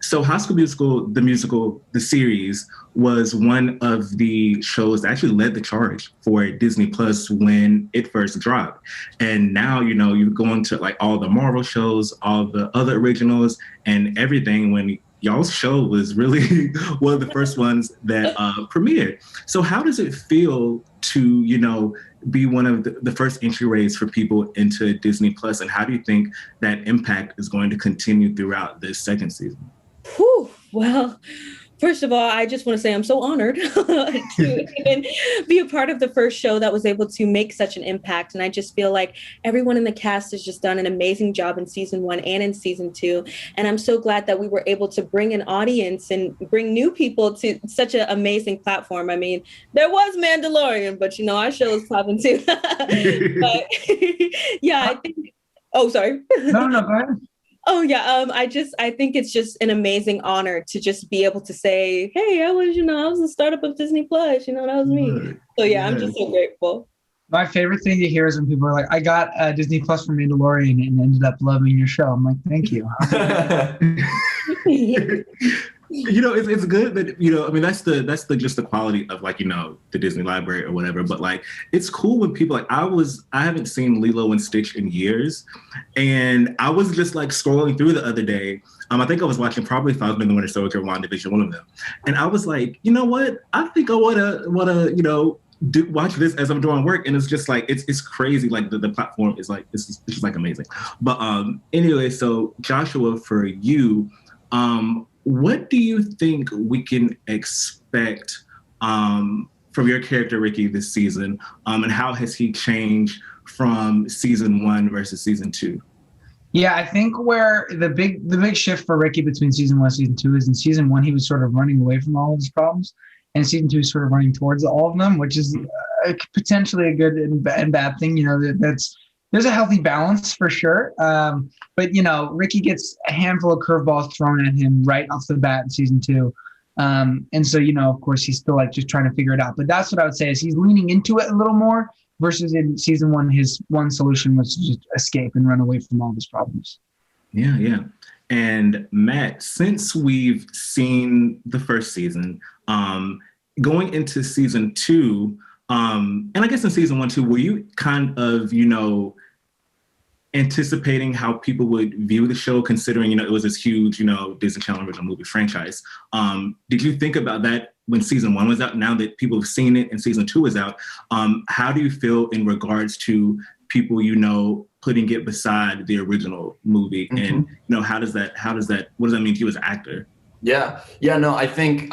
So High School Musical, the series, was one of the shows that actually led the charge for Disney Plus when it first dropped. And now, you go into like all the Marvel shows, all the other originals and everything, when y'all's show was really one of the first ones that premiered. So how does it feel to, be one of the first entryways for people into Disney Plus? And how do you think that impact is going to continue throughout this second season? Whew, well, first of all, I just want to say I'm so honored to even be a part of the first show that was able to make such an impact. And I just feel like everyone in the cast has just done an amazing job in season 1 and in season 2. And I'm so glad that we were able to bring an audience and bring new people to such an amazing platform. I mean, there was Mandalorian, but our show is popping too. But yeah, I think, oh, sorry. No, go ahead. Oh yeah, I think it's just an amazing honor to just be able to say, hey, I was the startup of Disney Plus, that was me. So yeah, I'm just so grateful. My favorite thing to hear is when people are like, I got Disney Plus from Mandalorian and ended up loving your show. I'm like, thank you. It's good that, that's just the quality of the Disney library or whatever. But like, it's cool when people I haven't seen Lilo and Stitch in years. And I was just like scrolling through the other day. I think I was watching probably Falcon and the Winter Soldier, WandaVision, one of them. And I was like, you know what? I think I wanna watch this as I'm doing work. And it's just like, it's crazy. Like the platform is like, it's just like amazing. But anyway, so Joshua, for you, what do you think we can expect from your character, Ricky, this season? And how has he changed from season 1 versus season 2? Yeah, I think where the big shift for Ricky between season 1 and season 2 is in season 1, he was sort of running away from all of his problems. And season 2 is sort of running towards all of them, which is potentially a good and bad thing. There's a healthy balance for sure. But Ricky gets a handful of curveballs thrown at him right off the bat in season 2. And so, of course, he's still like just trying to figure it out. But that's what I would say is he's leaning into it a little more versus in season 1, his one solution was to just escape and run away from all of his problems. Yeah. And Matt, since we've seen the first season, going into season 2, and I guess in season 1 too, were you kind of, anticipating how people would view the show, considering, it was this huge, Disney Channel original movie franchise? Did you think about that when season 1 was out? Now that people have seen it and season 2 is out, how do you feel in regards to people, putting it beside the original movie? Mm-hmm. And, what does that mean to you as an actor? Yeah. No, I think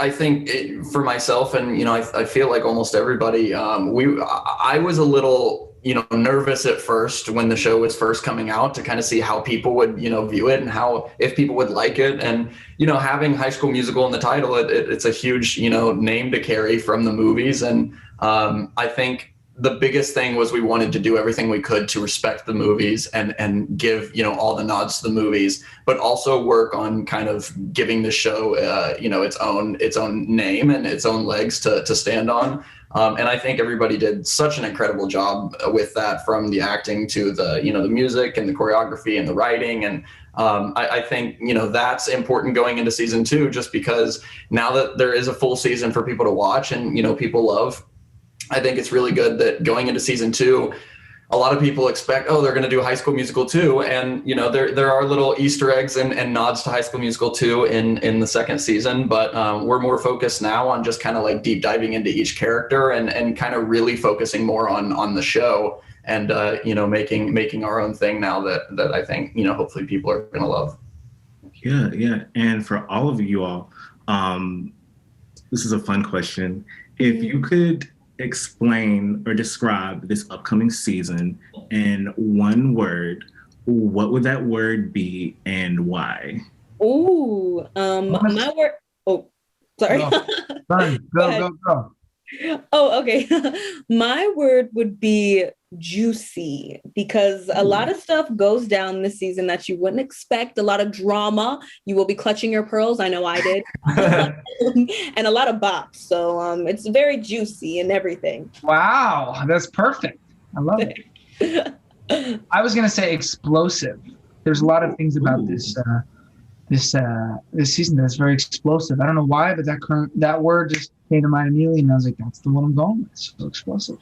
for myself and, I feel like almost everybody, I was a little, nervous at first when the show was first coming out to kind of see how people would, view it and if people would like it. And, having High School Musical in the title, it's a huge, name to carry from the movies. And I think the biggest thing was we wanted to do everything we could to respect the movies and give, all the nods to the movies, but also work on kind of giving the show, its own name and its own legs to stand on. And I think everybody did such an incredible job with that, from the acting to the, the music and the choreography and the writing. And I think, that's important going into season 2, just because now that there is a full season for people to watch and, people love, I think it's really good that going into season 2, a lot of people expect, they're going to do High School Musical 2. And, there are little Easter eggs and nods to High School Musical 2 in the second season. But we're more focused now on just kind of like deep diving into each character and kind of really focusing more on the show and, making our own thing now that I think, hopefully people are going to love. Yeah. And for all of you all, this is a fun question. If you could explain or describe this upcoming season in one word, what would that word be and why? Ooh, my word. Oh, sorry. Go. Oh, okay. My word would be juicy, because a lot of stuff goes down this season that you wouldn't expect. A lot of drama. You will be clutching your pearls. I know I did. And a lot of bops. So it's very juicy and everything. Wow, that's perfect. I love it. I was going to say explosive. There's a lot of things about this this season that's very explosive. I don't know why, but that word just came to mind immediately, and I was like, that's the one I'm going with. It's so explosive.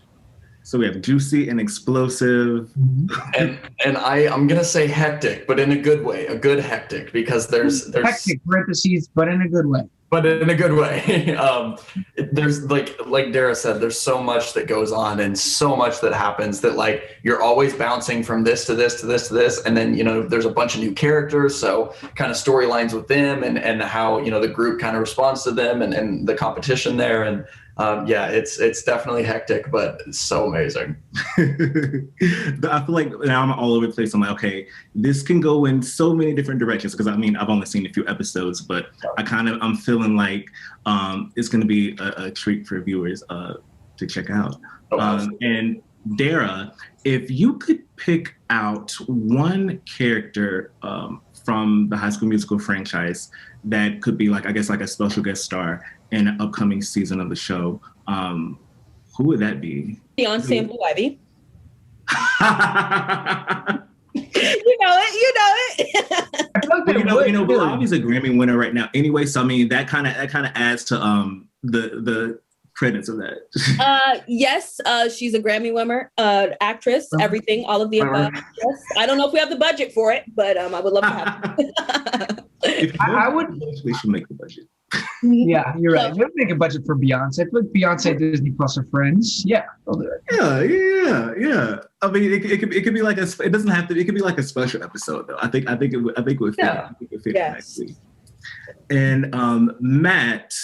So we have juicy and explosive. And I'm gonna say hectic, but in a good way, a good hectic, because there's hectic parentheses, but in a good way. But in a good way. There's like Dara said, there's so much that goes on and so much that happens that like you're always bouncing from this to this to this to this, and then there's a bunch of new characters, so kind of storylines with them and how the group kind of responds to them and the competition there, and it's definitely hectic, but it's so amazing. I feel like now I'm all over the place. I'm like, okay, this can go in so many different directions, because I mean, I've only seen a few episodes, but I'm feeling like it's going to be a treat for viewers to check out. And Dara, if you could pick out one character from the High School Musical franchise that could be like, I guess, like a special guest star in an upcoming season of the show, who would that be? Beyonce and Blue Ivy. You know it. Blue Ivy's a Grammy winner right now anyway, so I mean that kind of adds to the credits of that. Yes, she's a Grammy winner, actress, everything, all of the above. Yes. I don't know if we have the budget for it, but I would love to have it. I would. We should make the budget. Yeah, you're right. We'll make a budget for Beyonce. Put Beyonce, Disney Plus, or Friends. Yeah, they'll do it. Yeah. I mean, it could be like it doesn't have to. It could be like a special episode, though. I think it would fit. Yeah. I think it would fit nicely. And Matt,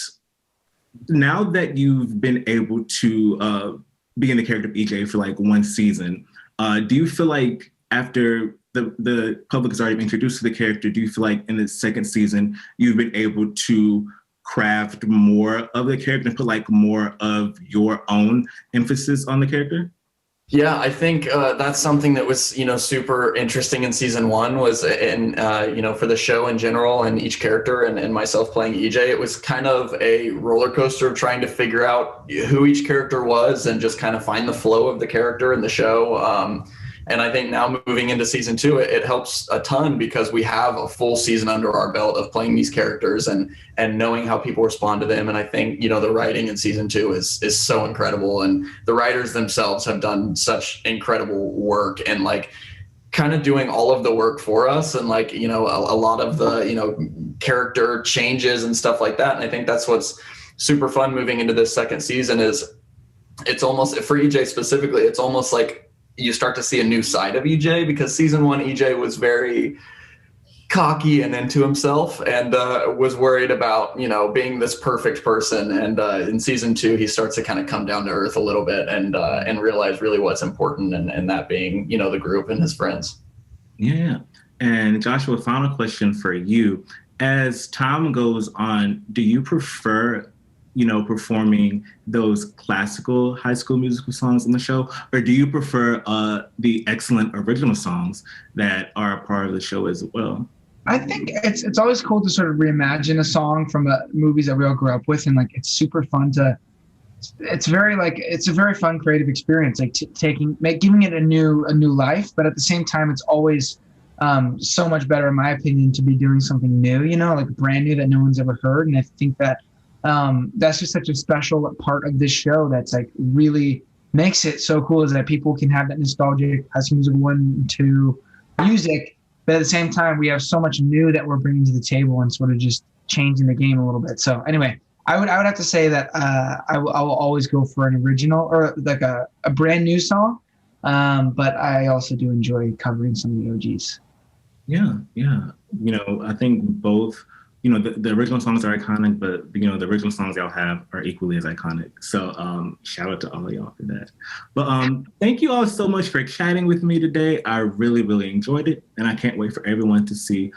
now that you've been able to be in the character of EJ for like one season, do you feel like after the public has already been introduced to the character, do you feel like in the second season you've been able to craft more of the character and put like more of your own emphasis on the character? Yeah, I think that's something that was, super interesting in season one was, for the show in general and each character and myself playing EJ, it was kind of a roller coaster of trying to figure out who each character was and just kind of find the flow of the character in the show. And I think now moving into season two, it helps a ton because we have a full season under our belt of playing these characters and knowing how people respond to them. And I think, the writing in season two is so incredible. And the writers themselves have done such incredible work and like kind of doing all of the work for us. And like, a lot of the, character changes and stuff like that. And I think that's what's super fun moving into this second season is it's almost, for EJ specifically, it's almost like you start to see a new side of EJ because season one, EJ was very cocky and into himself and was worried about, being this perfect person. And in season two, he starts to kind of come down to earth a little bit and realize really what's important and that being, the group and his friends. Yeah. And Joshua, final question for you. As time goes on, do you prefer performing those classical High School Musical songs in the show, or do you prefer the excellent original songs that are a part of the show as well? I think it's always cool to sort of reimagine a song from movies that we all grew up with, and like it's super fun to. It's a very fun creative experience, like giving it a new life, but at the same time, it's always so much better, in my opinion, to be doing something new, like brand new that no one's ever heard, and I think that. That's just such a special part of this show that's like really makes it so cool is that people can have that nostalgic High School Musical 1 and 2 music, but at the same time we have so much new that we're bringing to the table and sort of just changing the game a little bit. So anyway, I would have to say that I will always go for an original or like a brand new song, but I also do enjoy covering some of the OGs. Yeah. I think both. The original songs are iconic, but the original songs y'all have are equally as iconic. So shout out to all of y'all for that. But thank you all so much for chatting with me today. I really, really enjoyed it. And I can't wait for everyone to see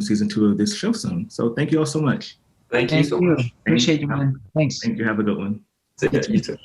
season 2 of this show soon. So thank you all so much. Thank you so much. Appreciate you, man. Thanks. Thank you. Have a good one. See you too.